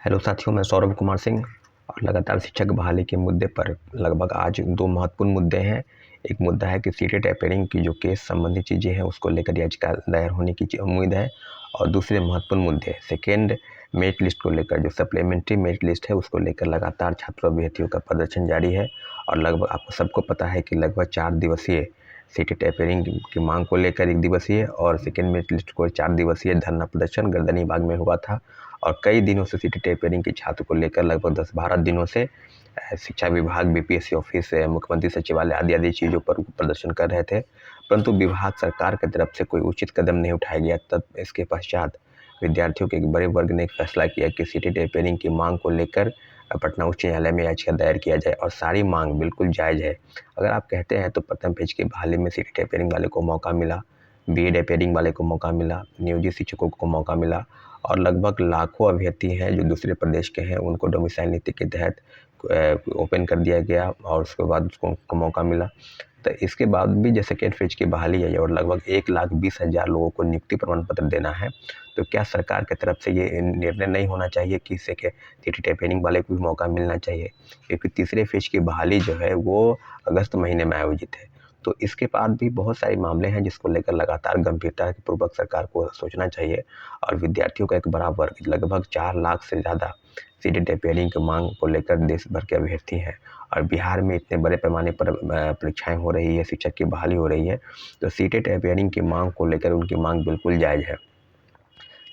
Hello साथियों, मैं सौरभ कुमार सिंह और लगातार शिक्षक बहाली के मुद्दे पर लगभग आज दो महत्वपूर्ण मुद्दे हैं। एक मुद्दा है कि सीटेट अपेयरिंग की जो केस संबंधी चीज़ें हैं उसको लेकर याचिका दायर होने की उम्मीद है। और दूसरे महत्वपूर्ण मुद्दे सेकेंड मेरिट लिस्ट को लेकर, जो सप्लीमेंट्री मेरिट लिस्ट है उसको लेकर लगातार छात्र अभ्यर्थियों का प्रदर्शन जारी है। और लगभग आपको सबको पता है कि लगभग 4 दिवसीय सीटेट अपेयरिंग की मांग को लेकर 1 दिवसीय और सेकेंड मेरिट लिस्ट को 4 दिवसीय धरना प्रदर्शन गर्दनी बाग में हुआ था। और कई दिनों से सीटेट अपेयरिंग की छात्र को लेकर लगभग 10-12 दिनों से शिक्षा विभाग, बीपीएससी ऑफिस, मुख्यमंत्री सचिवालय आदि चीज़ों पर प्रदर्शन कर रहे थे, परंतु विभाग सरकार की तरफ से कोई उचित कदम नहीं उठाया गया। तब इसके पश्चात विद्यार्थियों के एक बड़े वर्ग ने एक फैसला किया कि सीटेट अपेयरिंग की मांग को लेकर पटना उच्च न्यायालय में याचिका दायर किया जाए। और सारी मांग बिल्कुल जायज़ है। अगर आप कहते हैं तो प्रथम पेज की बहाली में सीटेट अपेयरिंग वाले को मौका मिला, बीएड अपेयरिंग वाले को मौका मिला, नियोजित शिक्षकों को मौका मिला, और लगभग लाखों अभ्यर्थी हैं जो दूसरे प्रदेश के हैं, उनको डोमिसाइल नीति के तहत ओपन कर दिया गया और उसके बाद उसको मौका मिला। तो इसके बाद भी जो सेकेंड फेज की बहाली है और लगभग 1,20,000 लोगों को नियुक्ति प्रमाण पत्र देना है, तो क्या सरकार की तरफ से ये निर्णय नहीं होना चाहिए कि सीटेट अपेयरिंग वाले को भी मौका मिलना चाहिए? क्योंकि तीसरे फेज की बहाली जो है वो अगस्त महीने में आयोजित है। तो इसके बाद भी बहुत सारे मामले हैं जिसको लेकर लगातार गंभीरता पूर्वक सरकार को सोचना चाहिए। और विद्यार्थियों का एक बड़ा वर्ग, लगभग 4 लाख से ज़्यादा सीटेट अपेयरिंग की मांग को लेकर देश भर के अभ्यर्थी हैं। और बिहार में इतने बड़े पैमाने पर परीक्षाएं हो रही है, शिक्षक की बहाली हो रही है, तो सीटेट अपेयरिंग की मांग को लेकर उनकी मांग बिल्कुल जायज़ है।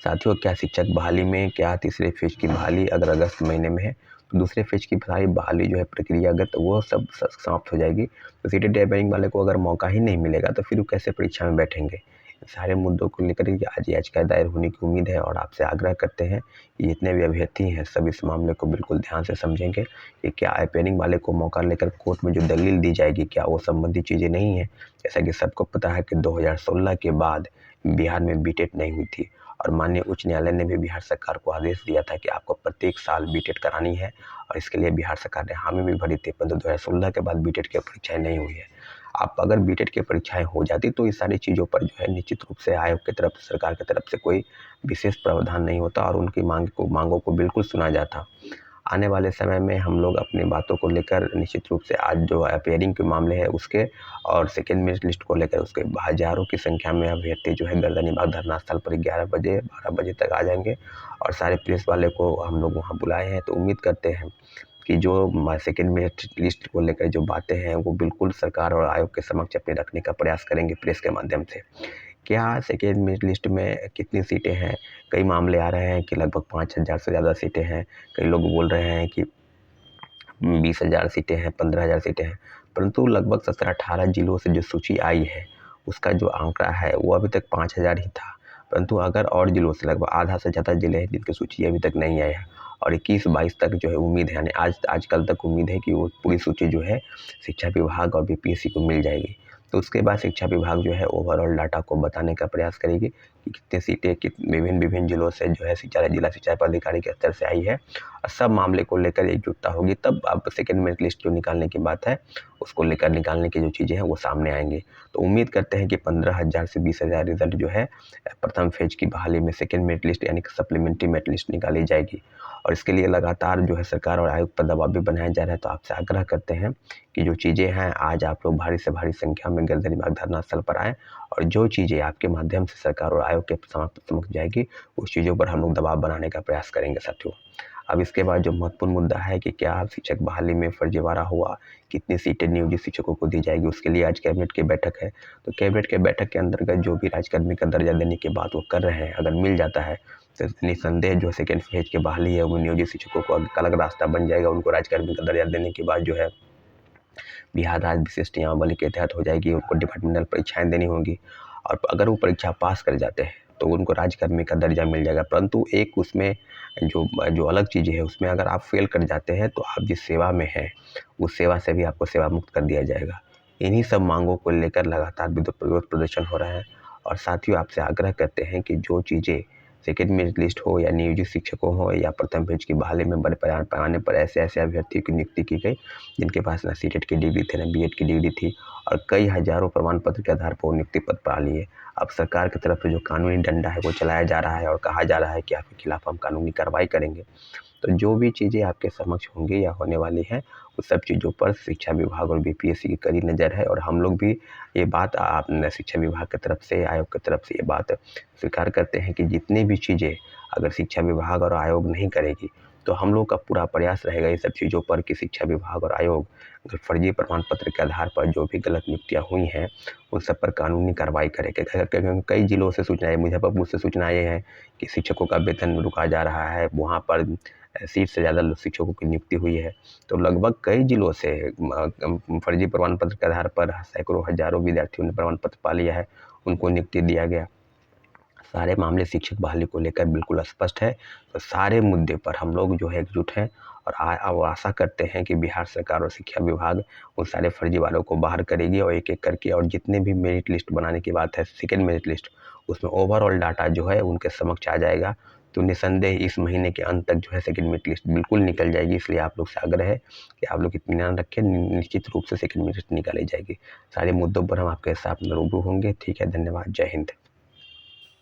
साथियों, क्या शिक्षक बहाली में, क्या तीसरे फेज की बहाली अगर अगस्त महीने में है तो दूसरे फेज की सारी बहाली जो है प्रक्रियागत वो सब समाप्त हो जाएगी। तो सीटेट अपेयरिंग वाले को अगर मौका ही नहीं मिलेगा तो फिर वो कैसे परीक्षा में बैठेंगे? सारे मुद्दों को लेकर आज याचिका दायर होने की उम्मीद है। और आपसे आग्रह करते हैं कि जितने भी अभ्यर्थी हैं सब इस मामले को बिल्कुल ध्यान से समझेंगे कि क्या अपेयरिंग वाले को मौका लेकर कोर्ट में जो दलील दी जाएगी क्या वो संबंधी चीज़ें नहीं है। जैसा कि सबको पता है कि 2016 के बाद बिहार में बीटेट नहीं हुई थी और माननीय उच्च न्यायालय ने भी बिहार सरकार को आदेश दिया था कि आपको प्रत्येक साल बीटेट करानी है। और इसके लिए बिहार सरकार ने हामी भी भरी थी, परंतु 2016 के बाद बीटेट की परीक्षाएं नहीं हुई है। आप अगर बीटेट की परीक्षाएं हो जाती तो इस सारी चीज़ों पर जो है निश्चित रूप से आयोग की तरफ, सरकार की तरफ से कोई विशेष प्रावधान नहीं होता और उनकी मांगों को बिल्कुल सुना जाता। आने वाले समय में हम लोग अपनी बातों को लेकर निश्चित रूप से आज जो अपेयरिंग के मामले हैं उसके और सेकेंड मेरिट लिस्ट को लेकर उसके हज़ारों की संख्या में अभ्यर्थी जो है गर्दनी बाग धरना स्थल पर 11 बजे 12 बजे तक आ जाएंगे। और सारे प्रेस वाले को हम लोग वहाँ बुलाए हैं। तो उम्मीद करते हैं कि जो सेकेंड मेरिट लिस्ट को लेकर जो बातें हैं वो बिल्कुल सरकार और आयोग के समक्ष अपने रखने का प्रयास करेंगे प्रेस के माध्यम से। क्या सेकेंड मेरिट लिस्ट में कितनी सीटें हैं? कई मामले आ रहे हैं कि लगभग 5,000 से ज़्यादा सीटें हैं। कई लोग बोल रहे हैं कि 20,000 सीटें हैं, 15,000 सीटें हैं, परंतु लगभग 17-18 जिलों से जो सूची आई है उसका जो आंकड़ा है वो अभी तक 5,000 ही था। परंतु अगर और जिलों से लगभग आधा से ज़्यादा जिले हैं जिनकी सूची अभी तक नहीं आई है। और 21-22 तक जो है उम्मीद है, यानी आजकल तक उम्मीद है कि वो पूरी सूची जो है शिक्षा विभाग और बीपीएससी को मिल जाएगी। तो उसके बाद शिक्षा विभाग जो है ओवरऑल डाटा को बताने का प्रयास करेगी कि कितनी सीटें विभिन्न जिलों से जो है जिला सिंचाई पदाधिकारी के स्तर से आई है। और सब मामले को लेकर एकजुटता होगी तब अब सेकेंड मेरिट लिस्ट जो निकालने की बात है उसको लेकर निकालने की जो चीज़ें हैं वो सामने आएंगी। तो उम्मीद करते हैं कि 15,000 से 20,000 रिजल्ट जो है प्रथम फेज की बहाली में सेकेंड मेरिट लिस्ट यानी कि सप्लीमेंट्री मेरिट लिस्ट निकाली जाएगी। और इसके लिए लगातार जो है सरकार और आयोग पर दबाव भी बनाया जा रहा है। तो आपसे आग्रह करते हैं कि जो चीज़ें हैं आज आप लोग भारी से भारी संख्या में गर्दनी बाग धरना स्थल पर आएँ और जो चीज़ें आपके माध्यम से सरकार और आयोग के समक्ष जाएगी उस चीज़ों पर हम लोग दबाव बनाने का प्रयास करेंगे साथियों। अब इसके बाद जो महत्वपूर्ण मुद्दा है कि क्या शिक्षक बहाली में फर्जीवाड़ा हुआ, कितनी सीटें नियोजित शिक्षकों को दी जाएगी, उसके लिए आज कैबिनेट की बैठक है। तो कैबिनेट के बैठक के अंतर्गत जो भी राजकर्मी का दर्जा देने की बात वो कर रहे हैं, अगर मिल जाता है तो निसंदेह जो सेकेंड फेज की बहाली है वो नियोजित शिक्षकों को अलग रास्ता बन जाएगा। उनको राजकर्मी का दर्जा देने के बाद जो है बिहार राज्य विशिष्ट नियमावली के तहत हो जाएगी, उनको डिपार्टमेंटल परीक्षाएं देनी होंगी। और अगर वो परीक्षा पास कर जाते हैं तो उनको राजकर्मी का दर्जा मिल जाएगा। परंतु एक उसमें जो जो अलग चीज़ें है उसमें अगर आप फेल कर जाते हैं तो आप जिस सेवा में हैं उस सेवा से भी आपको सेवा मुक्त कर दिया जाएगा। इन्हीं सब मांगों को लेकर लगातार विरोध प्रदर्शन हो रहा है। और साथियों, आपसे आग्रह करते हैं कि जो चीज़ें सेकेंड मेरिट लिस्ट हो या नियोजित शिक्षकों हो या प्रथम फेज की बहाली में बड़े पैमाने पर ऐसे अभ्यर्थियों की नियुक्ति की गई जिनके पास ना सीटेट की डिग्री थी ना बीएड की डिग्री थी और कई हज़ारों प्रमाण पत्र के आधार पर वो नियुक्ति पद पा लिए। अब सरकार की तरफ से जो कानूनी डंडा है वो चलाया जा रहा है और कहा जा रहा है कि आपके खिलाफ हम कानूनी कार्रवाई करेंगे। तो जो भी चीज़ें आपके समक्ष होंगी या होने वाली हैं, उस सब चीज़ों पर शिक्षा विभाग और बीपीएससी की कड़ी नज़र है और हम लोग भी ये बात शिक्षा विभाग की तरफ से, आयोग की तरफ से ये बात स्वीकार करते हैं कि जितनी भी चीज़ें अगर शिक्षा विभाग और आयोग नहीं करेगी, तो हम लोग का पूरा प्रयास रहेगा ये सब चीज़ों पर कि शिक्षा विभाग और आयोग अगर फर्जी प्रमाण पत्र के आधार पर जो भी गलत नियुक्तियाँ हुई हैं, उन सब पर कानूनी कार्रवाई करेंगे। कई जिलों से सूचनाएँ, मुजफ्फरपुर से सूचनाएँ हैं कि शिक्षकों का वेतन रुका जा रहा है, वहाँ पर 80 से ज़्यादा शिक्षकों की नियुक्ति हुई है। तो लगभग कई जिलों से फर्जी प्रमाण पत्र के आधार पर सैकड़ों हज़ारों विद्यार्थियों ने प्रमाण पत्र पा लिया है, उनको नियुक्ति दिया गया। सारे मामले शिक्षक बहाली को लेकर बिल्कुल स्पष्ट है। तो सारे मुद्दे पर हम लोग जो है एकजुट हैं और आशा करते हैं कि बिहार सरकार और शिक्षा विभाग उन सारे फर्जीवालों को बाहर करेगी और एक-एक करके, और जितने भी मेरिट लिस्ट बनाने की बात है, सेकंड मेरिट लिस्ट, उसमें ओवरऑल डाटा जो है उनके समक्ष आ जाएगा। तो निसंदेह इस महीने के अंत तक जो है सेकंड मेरिट लिस्ट बिल्कुल निकल जाएगी। इसलिए आप लोग से आग्रह है कि आप लोग इत्मीनान रखें, निश्चित रूप से सेकंड मेरिट लिस्ट निकाली जाएगी। सारे मुद्दों पर हम आपके साथ रूबरू होंगे। ठीक है, धन्यवाद, जय हिंद।